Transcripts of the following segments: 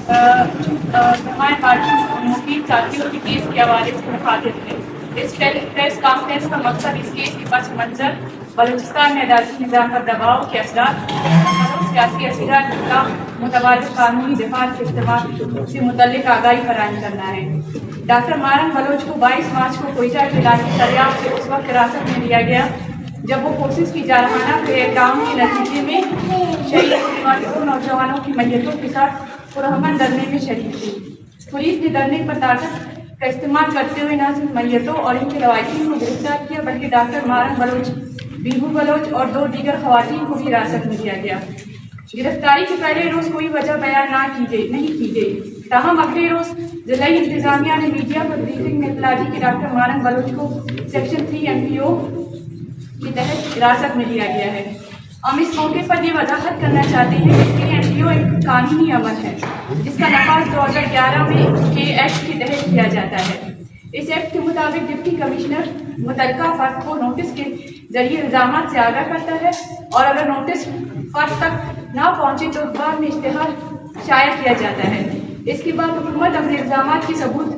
हमारे पार्टी मुफीद साथियों के केस के हवाले से मुखातिब थे। इस प्रेस कॉन्फ्रेंस का मकसद इस केस के पस मंजर, बलूचिस्तान में अदालती निज़ाम पर दबाव के असरात, सियासी असरात का मुतबादिल कानूनी दिफा के इस्तेमाल से मुतल्लिक आगाही फराहम करना है। डॉक्टर मारंग बलोच को 22 मार्च को कोयटा के इलाके दरियाफ्त से उस वक्त हिरासत में लिया गया जब वो कोशिश की जारहाना काम के नतीजे में शहीद होने वाले दो नौजवानों की मैयतों के साथ पुरअमन धरने में शरीक थी। पुलिस ने धरने पर ताकत का इस्तेमाल करते हुए न सिर्फ मैयतों और इनके लवाकिन को गिरफ्तार किया बल्कि doctor Marang Bloch, Bibu Bloch और 2 दीगर खवातीन को भी हिरासत में लिया गया। गिरफ्तारी के पहले रोज कोई वजह बयान नहीं की गई। ताहम अगले रोज जिलाई इंतजामिया ने मीडिया पर ब्रीफिंग में इतला दी कि डॉक्टर मारंग बलोच को सेक्शन 3 MPO के तहत हिरासत में लिया गया है। हम इस मौके पर ये वजाहत करना चाहते हैं कि MPO एक कानूनी अमल है जिसका नफाज 2011 में के एक्ट के तहत किया जाता है। इस एक्ट के मुताबिक डिप्टी कमिश्नर मुतल्लिका फर्द को नोटिस के जरिए इल्जामात से आगाह करता है और अगर नोटिस फर्द तक ना पहुंचे तो अखबार में इश्तिहार शाया किया जाता है। इसके बाद हुकूमत अपने इल्जामात की सबूत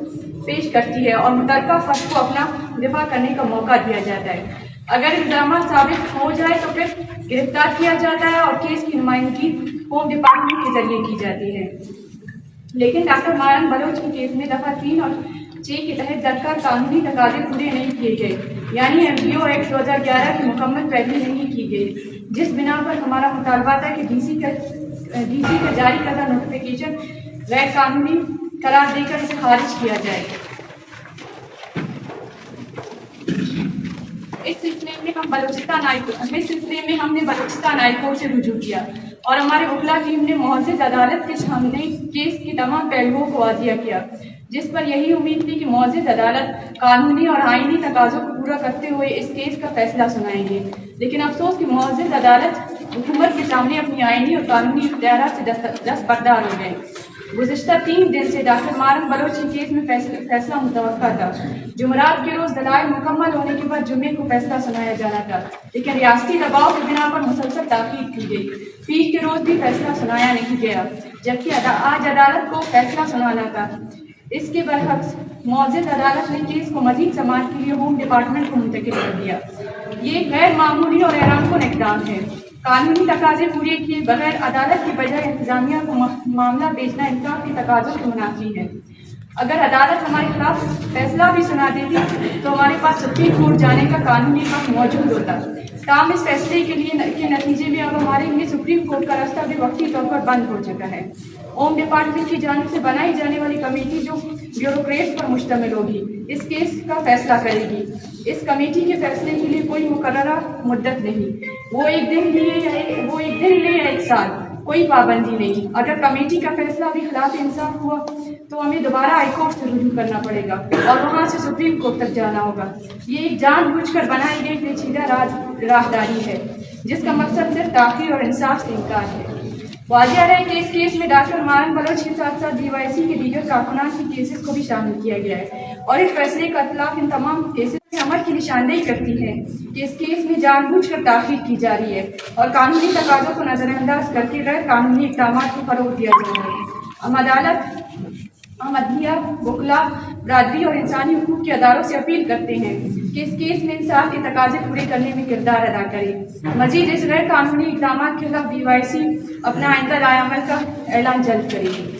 पेश करती है और मुतल्लिका फर्द को अपना दिफा करने का मौका दिया जाता है। अगर इल्जामात साबित हो जाए तो फिर गिरफ्तार किया जाता है और केस की नुमाइंदगी होम डिपार्टमेंट के जरिए की जाती है। लेकिन डॉक्टर मारंग बलोच के केस में दफा 3 और 6 के तहत दरकार कानूनी तकाजे पूरे नहीं किए गए, यानी MPO एक्ट 2011 की मुकम्मल पैरवी नहीं की गई, जिस बिना पर हमारा मुतालबा था कि DC का जारी करदा नोटिफिकेशन गैर कानूनी करार देकर इसे खारिज किया जाए। इस सिलसिले में हमने बलूचिस्तान हाई कोर्ट से रुजू किया और हमारे वकला टीम ने मुअज़्ज़ज़ अदालत के सामने केस के तमाम पहलुओं को वाज़िया किया, जिस पर यही उम्मीद थी कि मुअज़्ज़ज़ अदालत कानूनी और आईनी तकाज़ों को पूरा करते हुए इस केस का फैसला सुनाएंगे। लेकिन अफसोस कि मुअज़्ज़ज़ अदालत हुकूमत के सामने अपनी आईनी और कानूनी इख्तियारात से दस्तबरदार हो गए। गुज़िश्ता 3 दिन से डॉक्टर मारंग बलोच के केस में फैसला मुतवक्का था। जुमेरात के रोज़ दलाइल मुकम्मल होने के बाद जुम्मे को फैसला सुनाया जाना था, लेकिन रियासती दबाव के बिना पर मुसलसल ताक़ीद की गई। पीर के रोज़ भी फैसला सुनाया नहीं गया, जबकि आज अदालत को फैसला सुनाना था। इसके बरअक्स मुअज़्ज़ज़ अदालत ने केस को मज़ीद समाअत के लिए होम डिपार्टमेंट को मुंतकिल कर दिया। ये गैर मामूली और हैरानकुन इक़दाम है। कानूनी तकाजे पूरे किए बगैर अदालत की बजाय इंतजामिया को मामला भेजना इंसाफ के तकाज़ों के मुनाफी है। अगर अदालत हमारे खिलाफ फैसला भी सुना देती तो हमारे पास सुप्रीम कोर्ट जाने का कानूनी हक़ मौजूद होता। ताहम इस फैसले के नतीजे में अब हमारे लिए सुप्रीम कोर्ट का रास्ता भी वक्ती तौर पर बंद हो चुका है। होम डिपार्टमेंट की जानिब से बनाई जाने वाली कमेटी जो ब्यूरोक्रेट्स पर मुश्तमिल होगी, इस केस का फैसला करेगी। इस कमेटी के फैसले के लिए कोई मुकर्ररा मुद्दत नहीं, वो एक दिन ले या 1 साल, कोई पाबंदी नहीं। अगर कमेटी का फैसला भी खिलाफ इंसाफ हुआ तो हमें दोबारा हाई कोर्ट से रुजू करना पड़ेगा और वहाँ से सुप्रीम कोर्ट तक जाना होगा। ये एक जानबूझकर बनाई गई पेचीदा राहदारी है जिसका मकसद सिर्फ ताख़ीर और इंसाफ से इनकार है। वाज़िया है कि इस केस में डॉक्टर मारंग बलोच के साथ साथ DYC के दीगर कारकुनान के केसेस को भी शामिल किया गया है और इस फैसले का इतलाक़ इन तमाम केसेस के अमल की निशानदेही करती है कि इस केस में जानबूझकर ताख़ीर की जा रही है और कानूनी तकाज़ों को नज़रअंदाज करके गैर कानूनी इक़दामात को फ़रोग़ दिया जा रहा है। हम अदालत, अदलिया, वकला, बरादरी और इंसानी हुकूक के अदारों से अपील करते हैं कि इस केस में इंसाफ के तकाजे पूरे करने में किरदार अदा करें। मजीद इस गैर कानूनी इक़दामात के खिलाफ DYC अपना आइंदा राय-अमल का ऐलान जल्द करेगी।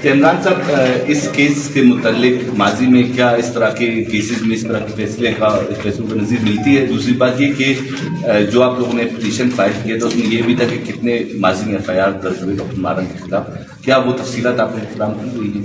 इमरान साहब, इस केस के मुतालिक माजी में क्या इस तरह के केसेस में इस तरह के फैसलों को नज़ीर मिलती है? दूसरी बात ये कि जो आप लोगों ने पिटीशन फाइल किया था उसमें ये भी था कि कितने माजी में FIR दर्ज हुए डॉक्टर मारंग के खिलाफ, क्या वो तफसीलात आपने फराहम की हुई है?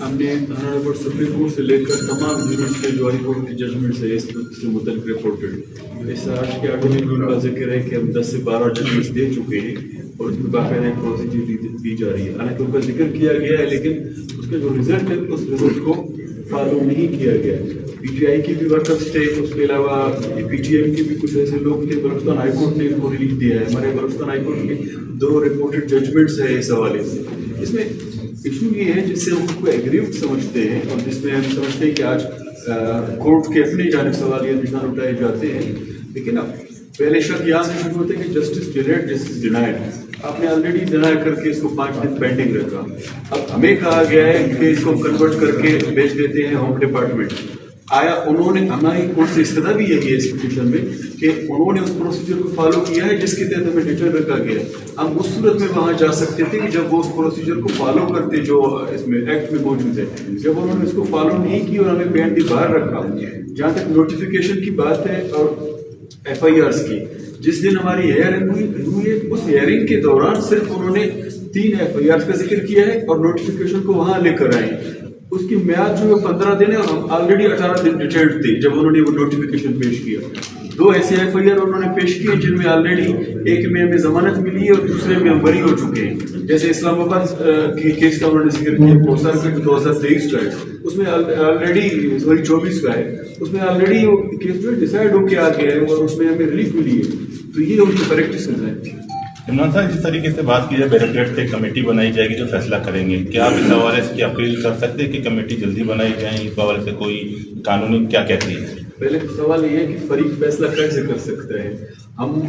हमने ऑनरेबल सुप्रीम कोर्ट से लेकर तमाम यूनिट्स के जो हाई कोर्ट की जजमेंट से इससे मुतल्लिक रिपोर्टेड। इस आज के आर्टिकल रूल का जिक्र है कि हम 10 से 12 जजमेंट्स दे चुके हैं और उसमें बाकायदा एक प्रोसीजर दी जा रही है। हालांकि उनका जिक्र किया गया है लेकिन उसका जो रिजल्ट है उस रिजल्ट को फॉलो नहीं किया गया। PTI की भी वर्कअप स्टे, उसके अलावा PTM के भी कुछ ऐसे लोग थे। बलूचिस्तान हाई कोर्ट ने इनको रिलीफ दिया है। हमारे बलूचिस्तान हाई कोर्ट में 2 रिपोर्टेड जजमेंट्स है इस हवाले से। इसमें इशू ये है जिससे हम उसको एग्रीव समझते हैं और जिसमें हम समझते हैं कि आज कोर्ट के अपनी जानिब सवालिया निशान उठाए जाते हैं। लेकिन अब پہلے شک یہاں سے شروع ہوتے ہیں کہ جسٹس ڈیلیڈ جسٹس ڈینائڈ. آپ نے آلریڈی ڈینائی کر کے اس کو 5 دن پینڈنگ رکھا. اب ہمیں کہا گیا ہے کہ اس کو کنورٹ کر کے بھیج دیتے ہیں ہوم ڈپارٹمنٹ. آیا انہوں نے, ہماری کورٹ سے استدعا بھی یہی ہے اس پٹیشن میں کہ انہوں نے اس پروسیجر کو فالو کیا ہے جس کے تحت ہمیں ڈیٹین رکھا گیا ہے. ہم اس صورت میں وہاں جا سکتے تھے کہ جب وہ اس پروسیجر کو فالو کرتے جو اس میں ایکٹ میں موجود ہے. جب انہوں نے اس کو فالو نہیں کی اور ہمیں پینڈ دی باہر رکھا. جہاں تک نوٹیفیکیشن کی بات ہے اور ایف آئی آرس کی, جس دن ہماری ہیئرنگ ہوئی اس ہیئرنگ کے دوران صرف انہوں نے 3 ایف آئی آرس کا ذکر کیا ہے اور نوٹیفیکیشن کو وہاں لے کر آئے. اس کی میعاد جو ہے 15 دن ہے اور ہم آلریڈی 18 دن ڈیٹینڈ تھے جب انہوں نے وہ نوٹیفیکیشن پیش کیا. 2 ایسے ایف آئی آر انہوں نے پیش کیے جن میں آلریڈی ایک میں ہمیں ضمانت ملی ہے اور دوسرے میں ہم بری ہو چکے ہیں. جیسے اسلام آباد کے کیس کا انہوں نے ذکر کیا, کوسار کا 2023 کا ہے, اس میں آلریڈی 24 کا ہے, اس میں آلریڈی وہ کیس جو ہے ڈیسائیڈ ہو کے آ گیا ہے اور اس میں ہمیں ریلیف ملی ہے. تو یہ ان کی پریکٹسز ہیں. عمران صاحب, جس طریقے سے بات کی جائے بیروکریٹ سے کمیٹی بنائی جائے گی جو فیصلہ کریں گے, کیا آپ اس حوالے سے اپیل کر سکتے ہیں کہ کمیٹی جلدی بنائی جائیں؟ اس حوالے سے کوئی قانونی کیا کہتی ہے؟ پہلے سوال یہ ہے کہ فریق فیصلہ کیسے کر سکتا ہے. ہم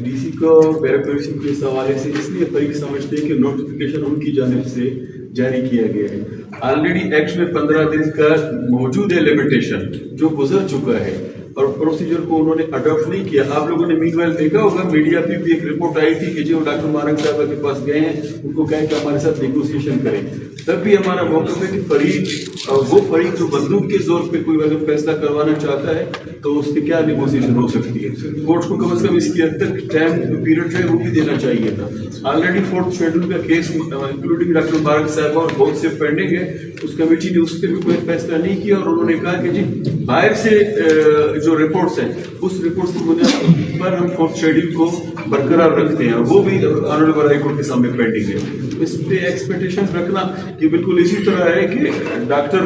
ڈی سی کو بیروکریسی کے اس حوالے سے اس لیے فریق سمجھتے ہیں کہ نوٹیفیکیشن ان کی جانب سے جاری کیا گیا ہے. آلریڈی ایکٹ میں 15 دن کا موجود ہے لمیٹیشن جو گزر چکا ہے اور پروسیجر کو انہوں نے اڈاپٹ نہیں کیا. آپ لوگوں نے مین ویل دیکھا ہوگا میڈیا پہ بھی ایک رپورٹ آئی تھی کہ جو ڈاکٹر مارنگ صاحبہ کے پاس گئے ہیں ان کو کہیں کہ ہمارے ساتھ نیگوسیشن کریں. تب بھی ہمارا موقف ہے کہ فریق وہ فریق جو بندوق کے زور پہ کوئی اگر فیصلہ کروانا چاہتا ہے تو اس سے کیا نیگوسیشن ہو سکتی ہے. کورٹ کو کم از کم اس کی حد تک ٹائم پیریڈ جو ہے وہ بھی دینا چاہیے تھا. آلریڈی 4th شیڈول کا کیس انکلوڈنگ ڈاکٹر مبارک صاحبہ اور بہت سے پینڈنگ ہے. اس کمیٹی نے اس پہ بھی کوئی فیصلہ نہیں کیا اور انہوں نے کہا کہ جی باہر سے جو رپورٹس ہیں اس رپورٹس کی بنیاد پر ہم 4th شیڈول کو برقرار رکھتے ہیں اور وہ بھی آنریبل ہائی کورٹ کے سامنے پینڈنگ ہے. اس پہ ایکسپیکٹیشن رکھنا یہ بالکل اسی طرح ہے کہ ڈاکٹر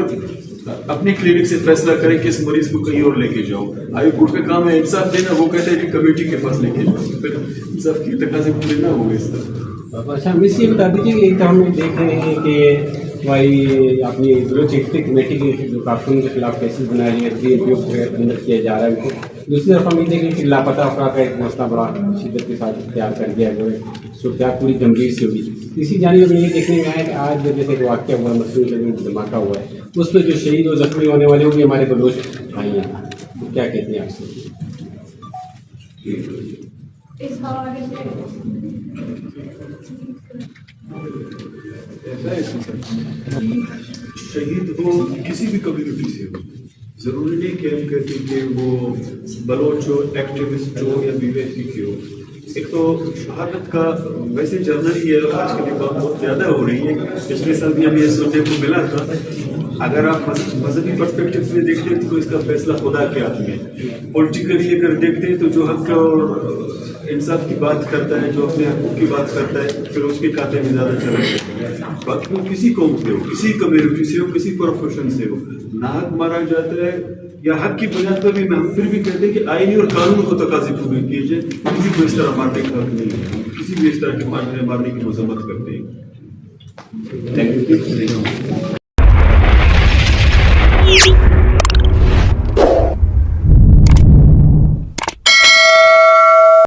اپنی کلینک سے فیصلہ کریں کہ اس مریض کو کہیں اور لے کے جاؤ. ہائی کورٹ کا کام ہے انصاف دینا, وہ کہتے ہیں کہ کمیٹی کے پاس لے کے جاؤ. پھر انصاف کی تقاضے پورے نہ ہوئے اس طرح. اچھا, ہم اس یہ بتا دیجیے کہ ایک تو ہم دیکھ رہے ہیں کہ بھائی اپنی چیکٹک کمیٹی کے جو کارکن کے خلاف کیسز بنائے گئے تھے اندر کیا جا رہا ہے ان کو. دوسری طرف ہم یہ دیکھ رہے ہیں کہ لاپتہ افراد کا ایک مسئلہ بڑا شدت کے ساتھ اختیار کر گیا جو ہے صورتحال پوری گمبھیر سے ہوئی. اسی جانب ہمیں یہ دیکھنے میں آیا کہ آج جیسے ایک واقعہ ہوا مسلم دھماکہ ہوا ہے اس پہ جو شہید اور زخمی ہونے والے وہ بھی ہمارے بلوچ بھائی ہیں. تو کیا کہتے ہیں آپ سے اس حوالے سے؟ شہید ہو کسی بھی کمیونٹی سے ہو, ضروری نہیں کہ ہم کہتے ہیں کہ وہ بلوچ ہو, ایکٹیوسٹ ہو یا بی وی سی کی ہو. ایک تو شہادت کا ویسے جرنل یہ آج کل بات بہت زیادہ ہو رہی ہے. پچھلے سال بھی ہمیں یہ سننے کو ملا تھا. اگر آپ مذہبی پرسپیکٹو سے دیکھتے ہیں تو اس کا فیصلہ خدا کے ہاتھ میں. پولیٹیکلی اگر دیکھتے ہیں تو جو حق اور انصاف کی بات کرتا ہے, جو اپنے حقوق کی بات کرتا ہے, پھر اس کے کھاتے میں زیادہ چلا جاتا ہے. باقی وہ کسی قوم سے ہو, کسی کمیونٹی سے ہو, کسی پروفیشن سے ہو, ناحق مارا جاتا ہے یا حق کی بنیاد پر بھی ہم پھر بھی کہتے ہیں کہ آئینی اور قانون کو تقاضے پورے کیے جائے. کسی کو اس طرح مارنے کا حق نہیں ہے, کسی بھی اس طرح کے مارنے کی مذمت کرتے ہیں. Thank you.